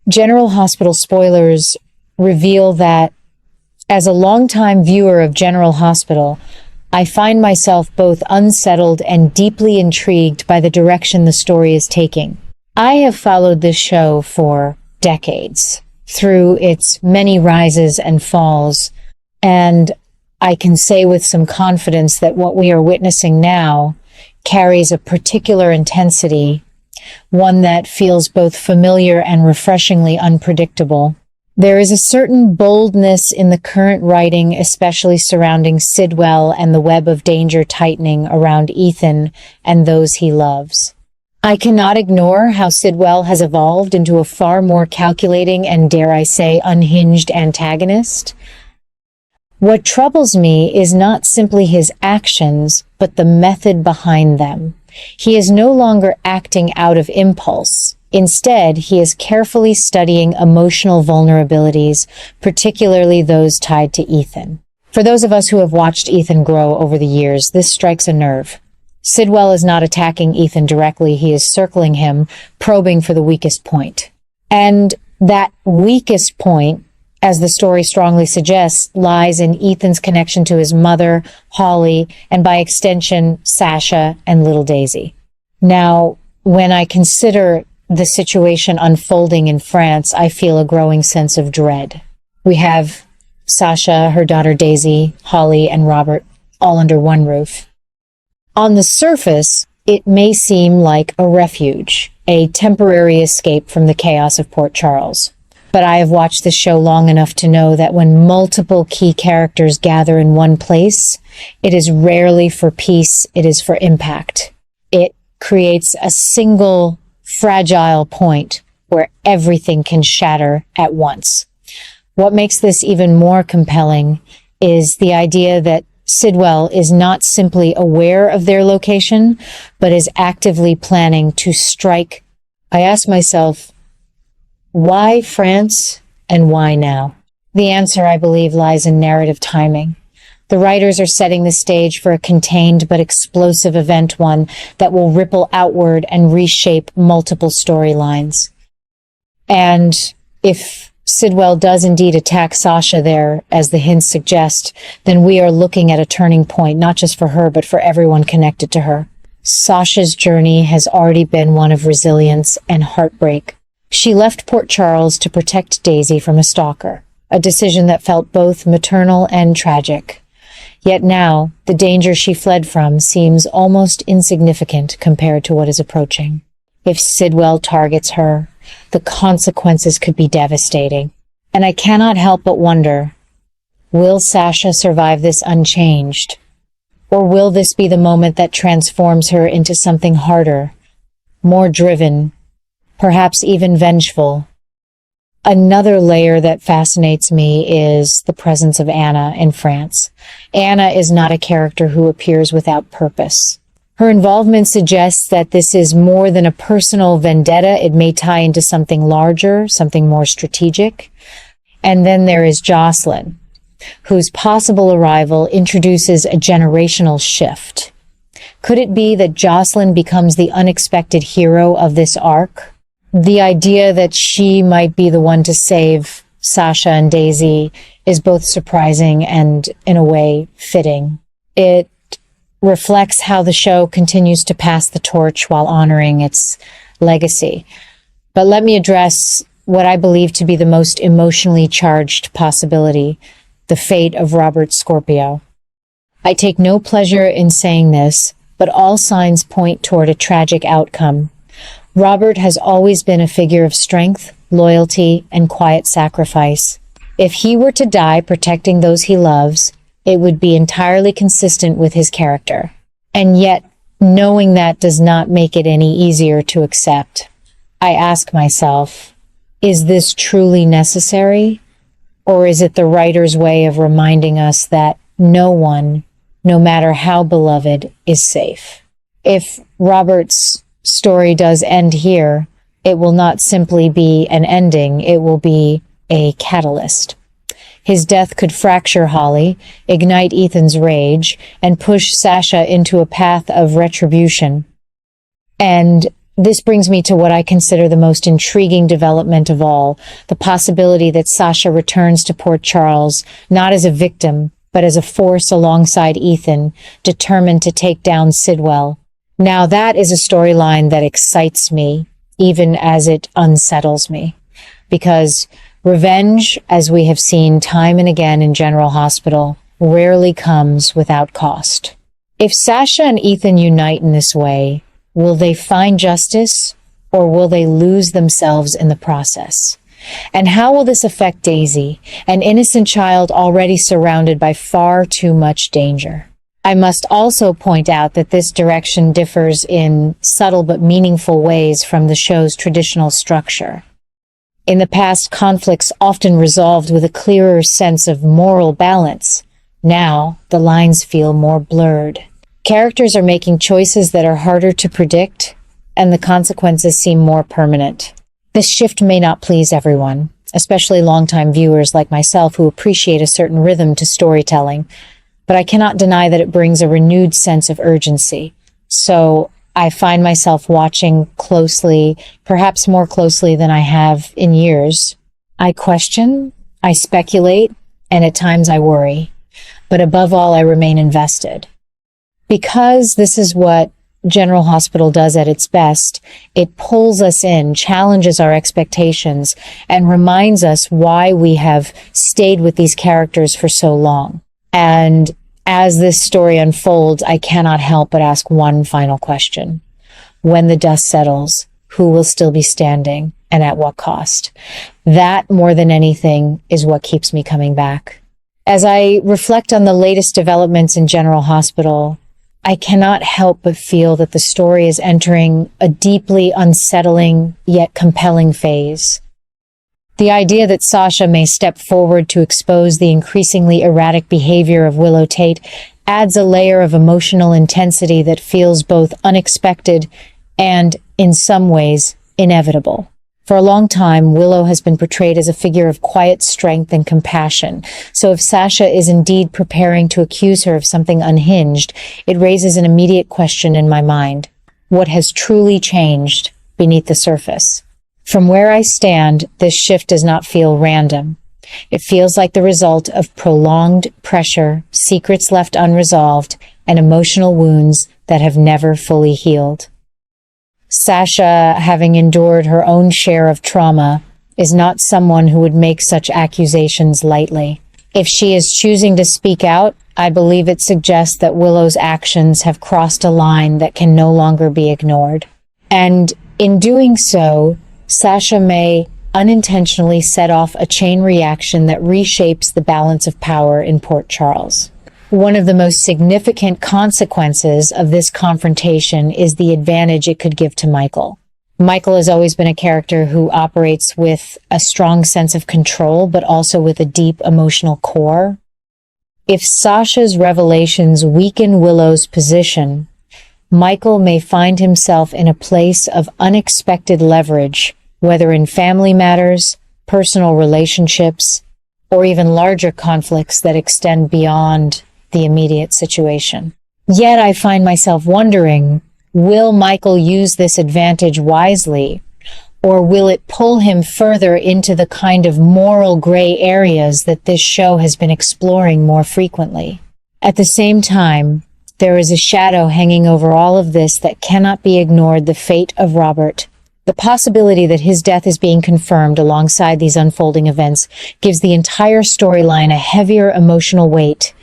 General Hospital spoilers reveal that as a longtime viewer of General Hospital, I find myself both unsettled and deeply intrigued by the direction the story is taking. I have followed this show for decades, through its many rises and falls, and I can say with some confidence that what we are witnessing now carries a particular intensity, one that feels both familiar and refreshingly unpredictable. There is a certain boldness in the current writing, especially surrounding Sidwell and the web of danger tightening around Ethan and those he loves. I cannot ignore how Sidwell has evolved into a far more calculating and, dare I say, unhinged antagonist. What troubles me is not simply his actions, but the method behind them. He is no longer acting out of impulse. Instead, he is carefully studying emotional vulnerabilities, particularly those tied to Ethan. For those of us who have watched Ethan grow over the years, this strikes a nerve. Sidwell is not attacking Ethan directly, he is circling him, probing for the weakest point. And that weakest point, as the story strongly suggests, lies in Ethan's connection to his mother, Holly, and by extension, Sasha and little Daisy. Now, when I consider the situation unfolding in France, I feel a growing sense of dread. We have Sasha, her daughter Daisy, Holly, and Robert all under one roof. On the surface, it may seem like a refuge, a temporary escape from the chaos of Port Charles. But I have watched this show long enough to know that when multiple key characters gather in one place, it is rarely for peace, it is for impact. It creates a single fragile point where everything can shatter at once. What makes this even more compelling is the idea that Sidwell is not simply aware of their location, but is actively planning to strike. I ask myself, why France and why now? The answer, I believe, lies in narrative timing. The writers are setting the stage for a contained but explosive event, one that will ripple outward and reshape multiple storylines. And if Sidwell does indeed attack Sasha there, as the hints suggest, then we are looking at a turning point, not just for her, but for everyone connected to her. Sasha's journey has already been one of resilience and heartbreak. She left Port Charles to protect Daisy from a stalker, a decision that felt both maternal and tragic. Yet now, the danger she fled from seems almost insignificant compared to what is approaching. If Sidwell targets her, the consequences could be devastating. And I cannot help but wonder, will Sasha survive this unchanged? Or will this be the moment that transforms her into something harder, more driven, perhaps even vengeful? Another layer that fascinates me is the presence of Anna in France. Anna is not a character who appears without purpose. Her involvement suggests that this is more than a personal vendetta. It may tie into something larger, something more strategic. And then there is Jocelyn, whose possible arrival introduces a generational shift. Could it be that Jocelyn becomes the unexpected hero of this arc? The idea that she might be the one to save Sasha and Daisy is both surprising and, in a way, fitting. It reflects how the show continues to pass the torch while honoring its legacy. But let me address what I believe to be the most emotionally charged possibility, the fate of Robert Scorpio. I take no pleasure in saying this, but all signs point toward a tragic outcome. Robert has always been a figure of strength, loyalty, and quiet sacrifice. If he were to die protecting those he loves, it would be entirely consistent with his character. And yet, knowing that does not make it any easier to accept. I ask myself, is this truly necessary? Or is it the writer's way of reminding us that no one, no matter how beloved, is safe? If Robert's story does end here, it will not simply be an ending, it will be a catalyst. His death could fracture Holly, ignite Ethan's rage, and push Sasha into a path of retribution. And This brings me to what I consider the most intriguing development of all, the possibility that Sasha returns to Port Charles, not as a victim, but as a force alongside Ethan, determined to take down Sidwell. Now that is a storyline that excites me, even as it unsettles me. Because revenge, as we have seen time and again in General Hospital, rarely comes without cost. If Sasha and Ethan unite in this way, will they find justice, or will they lose themselves in the process? And how will this affect Daisy, an innocent child already surrounded by far too much danger? I must also point out that this direction differs in subtle but meaningful ways from the show's traditional structure. In the past, conflicts often resolved with a clearer sense of moral balance. Now, the lines feel more blurred. Characters are making choices that are harder to predict, and the consequences seem more permanent. This shift may not please everyone, especially longtime viewers like myself who appreciate a certain rhythm to storytelling, but I cannot deny that it brings a renewed sense of urgency. So I find myself watching closely, perhaps more closely than I have in years. I question, I speculate, and at times I worry. But above all, I remain invested. Because this is what General Hospital does at its best, it pulls us in, challenges our expectations, and reminds us why we have stayed with these characters for so long. And as this story unfolds, I cannot help but ask one final question. When the dust settles, who will still be standing, and at what cost? That, more than anything, is what keeps me coming back. As I reflect on the latest developments in General Hospital, I cannot help but feel that the story is entering a deeply unsettling yet compelling phase. The idea that Sasha may step forward to expose the increasingly erratic behavior of Willow Tate adds a layer of emotional intensity that feels both unexpected and, in some ways, inevitable. For a long time, Willow has been portrayed as a figure of quiet strength and compassion. So if Sasha is indeed preparing to accuse her of something unhinged, it raises an immediate question in my mind. What has truly changed beneath the surface? From where I stand, this shift does not feel random. It feels like the result of prolonged pressure, secrets left unresolved, and emotional wounds that have never fully healed. Sasha, having endured her own share of trauma, is not someone who would make such accusations lightly. If she is choosing to speak out, I believe it suggests that Willow's actions have crossed a line that can no longer be ignored. And in doing so, Sasha may unintentionally set off a chain reaction that reshapes the balance of power in Port Charles. One of the most significant consequences of this confrontation is the advantage it could give to Michael. Michael has always been a character who operates with a strong sense of control, but also with a deep emotional core. If Sasha's revelations weaken Willow's position, Michael may find himself in a place of unexpected leverage, whether in family matters, personal relationships, or even larger conflicts that extend beyond the immediate situation. Yet I find myself wondering, will Michael use this advantage wisely, or will it pull him further into the kind of moral gray areas that this show has been exploring more frequently? At the same time, there is a shadow hanging over all of this that cannot be ignored: the fate of Robert. The possibility that his death is being confirmed alongside these unfolding events gives the entire storyline a heavier emotional weight.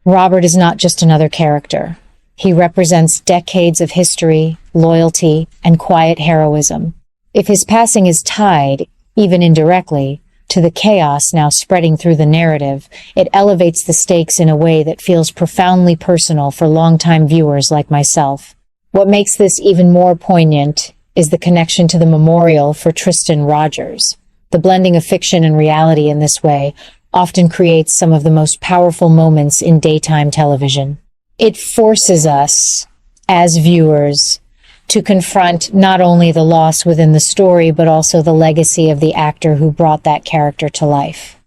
Robert is not just another character. He represents decades of history, loyalty, and quiet heroism. If his passing is tied, even indirectly, to the chaos now spreading through the narrative, it elevates the stakes in a way that feels profoundly personal for longtime viewers like myself. What makes this even more poignant is the connection to the memorial for Tristan Rogers. The blending of fiction and reality in this way often creates some of the most powerful moments in daytime television. It forces us, as viewers, to confront not only the loss within the story, but also the legacy of the actor who brought that character to life.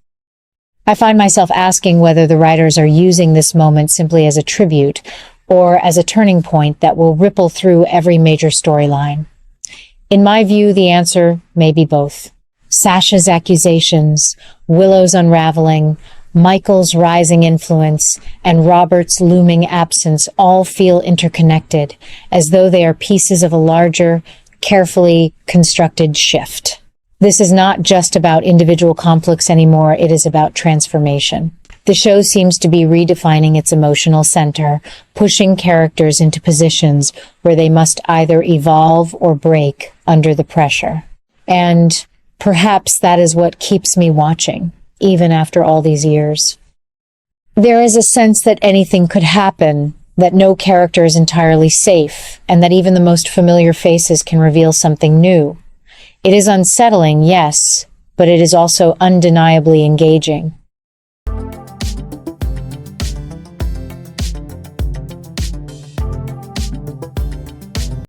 I find myself asking whether the writers are using this moment simply as a tribute, or as a turning point that will ripple through every major storyline? In my view, the answer may be both. Sasha's accusations, Willow's unraveling, Michael's rising influence, and Robert's looming absence all feel interconnected, as though they are pieces of a larger, carefully constructed shift. This is not just about individual conflicts anymore, it is about transformation. The show seems to be redefining its emotional center, pushing characters into positions where they must either evolve or break under the pressure. And perhaps that is what keeps me watching, even after all these years. There is a sense that anything could happen, that no character is entirely safe, and that even the most familiar faces can reveal something new. It is unsettling, yes, but it is also undeniably engaging.